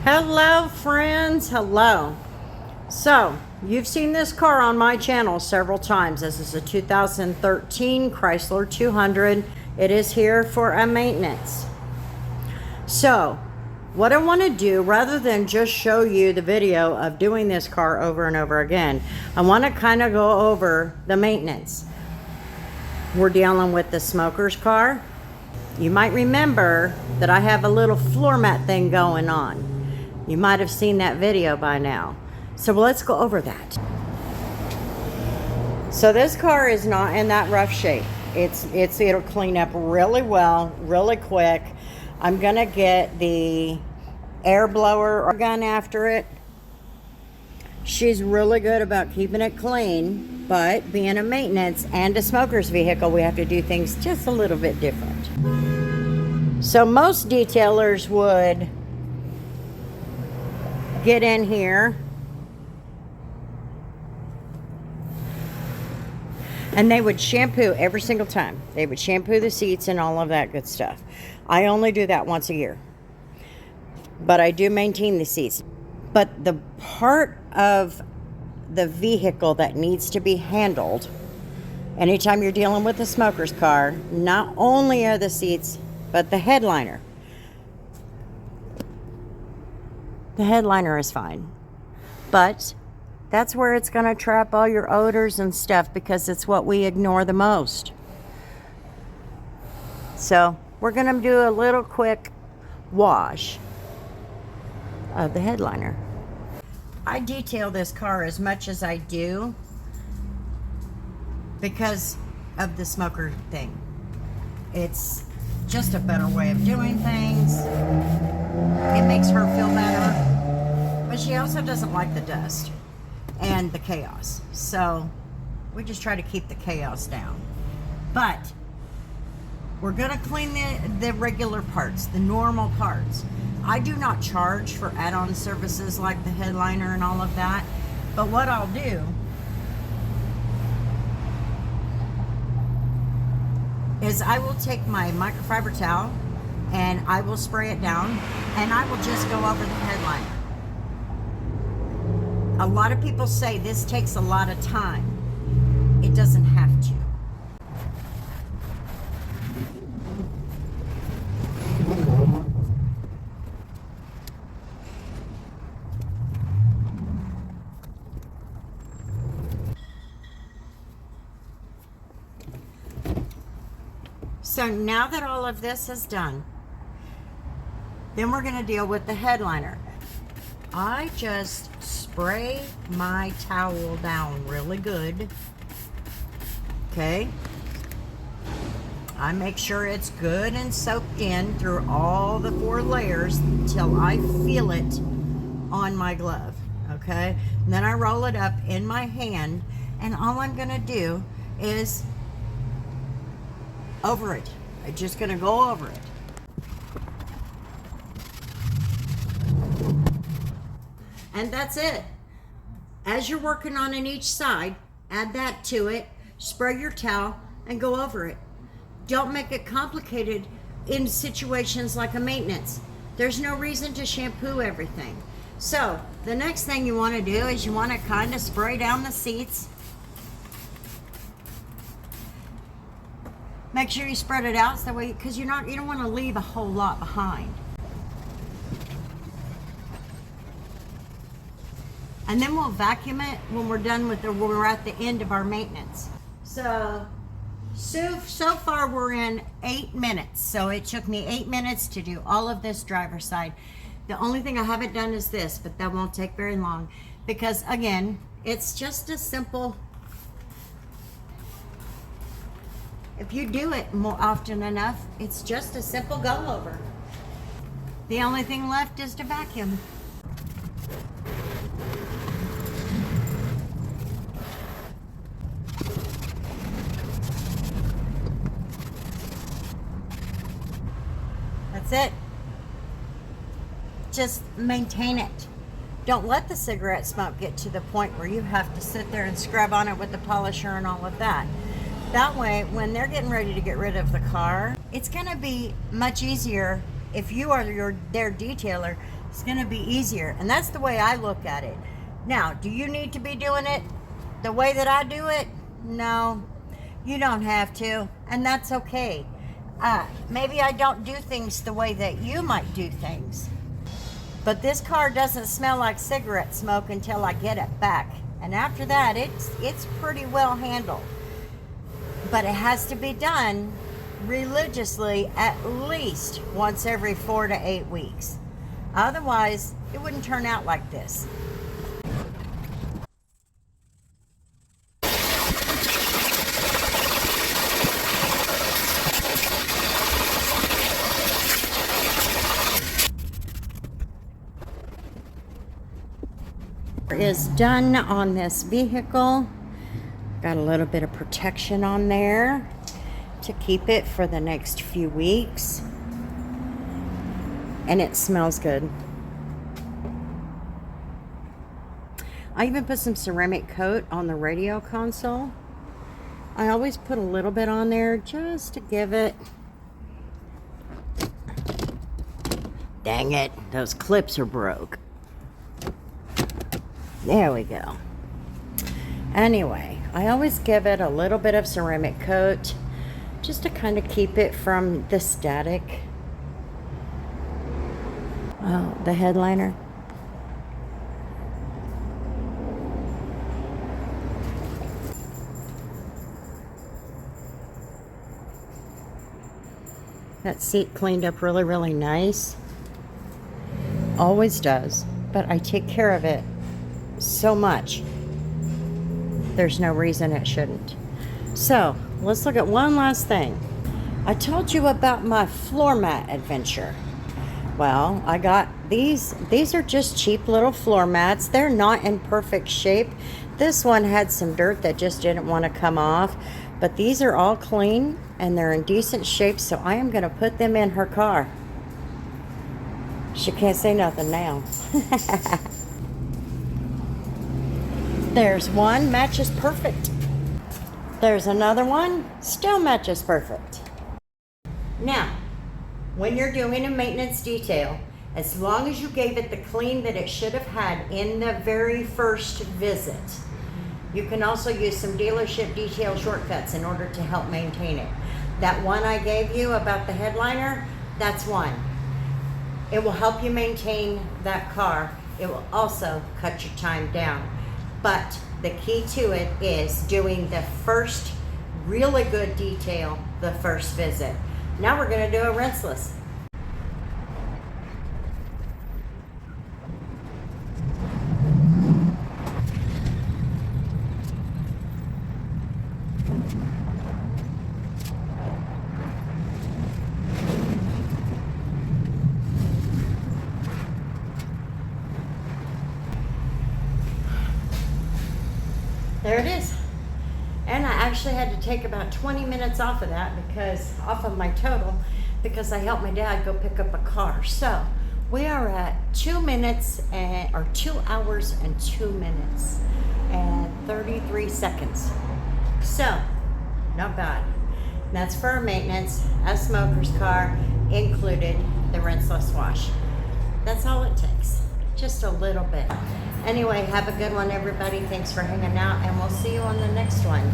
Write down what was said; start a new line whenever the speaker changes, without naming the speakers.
Hello friends, hello. So you've seen this car on my channel several times. This is a 2013 Chrysler 200. It is here for a maintenance. So what I want to do, rather than just show you the video of doing this car over and over again, I want to kind of go over the maintenance. We're dealing with the smoker's car. You might remember that I have a little floor mat thing going on. You might have seen that video by now. So let's go over that. So this car is not in that rough shape. It'll clean up really well, really quick. I'm gonna get the air blower or gun after it. She's really good about keeping it clean, but being a maintenance and a smoker's vehicle, we have to do things just a little bit different. So most detailers would get in here and they would shampoo every single time. They would shampoo the seats and all of that good stuff. I only do that once a year, but I do maintain the seats. But the part of the vehicle that needs to be handled anytime you're dealing with a smoker's car, not only are the seats, but the headliner. The headliner is fine, but that's where it's going to trap all your odors and stuff, because it's what we ignore the most. So we're going to do a little quick wash of the headliner. I detail this car as much as I do because of the smoker thing. It's just a better way of doing things. It makes her feel better, but she also doesn't like the dust and the chaos. So we just try to keep the chaos down. But we're gonna clean the regular parts, the normal parts. I do not charge for add-on services like the headliner and all of that, but what I'll do is I will take my microfiber towel and I will spray it down and I will just go over the headliner. A lot of people say this takes a lot of time. It doesn't have to. So now that all of this is done, then we're going to deal with the headliner. I just spray my towel down really good. Okay. I make sure it's good and soaked in through all the 4 layers until I feel it on my glove. Okay. And then I roll it up in my hand, and all I'm going to do is over it. I'm just going to go over it. And that's it. As you're working on each side, add that to it, spray your towel, and go over it. Don't make it complicated in situations like a maintenance. There's no reason to shampoo everything. So the next thing you want to do is you want to kind of spray down the seats. Make sure you spread it out so that way, because you don't want to leave a whole lot behind. And then we'll vacuum it when we're done with when we're at the end of our maintenance. So far we're in 8 minutes. So it took me 8 minutes to do all of this driver's side. The only thing I haven't done is this, but that won't take very long, because again, it's just a simple. If you do it more often enough, it's just a simple go over. The only thing left is to vacuum. That's it. Just maintain it. Don't let the cigarette smoke get to the point where you have to sit there and scrub on it with the polisher and all of that. That way, when they're getting ready to get rid of the car, it's going to be much easier if you are their detailer It's gonna be easier. And that's the way I look at it. Now, do you need to be doing it the way that I do it? No, you don't have to. And that's okay. Maybe I don't do things the way that you might do things. But this car doesn't smell like cigarette smoke until I get it back. And after that, it's pretty well handled. But it has to be done religiously at least once every 4 to 8 weeks. Otherwise, it wouldn't turn out like this. Is done on this vehicle. Got a little bit of protection on there to keep it for the next few weeks. And it smells good. I even put some ceramic coat on the radio console. I always put a little bit on there just to give it. Dang it, those clips are broke. There we go. Anyway, I always give it a little bit of ceramic coat just to kind of keep it from the static. Oh, the headliner. That seat cleaned up really, really nice. Always does, but I take care of it so much. There's no reason it shouldn't. So let's look at one last thing. I told you about my floor mat adventure. Well, I got these. These are just cheap little floor mats. They're not in perfect shape. This one had some dirt that just didn't want to come off, but these are all clean and they're in decent shape, so I am going to put them in her car. She can't say nothing now. There's one, matches perfect. There's another one, still matches perfect. Now, when you're doing a maintenance detail, as long as you gave it the clean that it should have had in the very first visit, you can also use some dealership detail shortcuts in order to help maintain it. That one I gave you about the headliner, that's one. It will help you maintain that car. It will also cut your time down. But the key to it is doing the first really good detail the first visit. Now we're going to do a rinseless. There it is. And I actually had to take about 20 minutes off of that off of my total, because I helped my dad go pick up a car. So we are at 2 hours and 2 minutes and 33 seconds. So not bad. That's for our maintenance, a smoker's car, included the rinseless wash. That's all it takes, just a little bit. Anyway, have a good one, everybody. Thanks for hanging out, and we'll see you on the next one.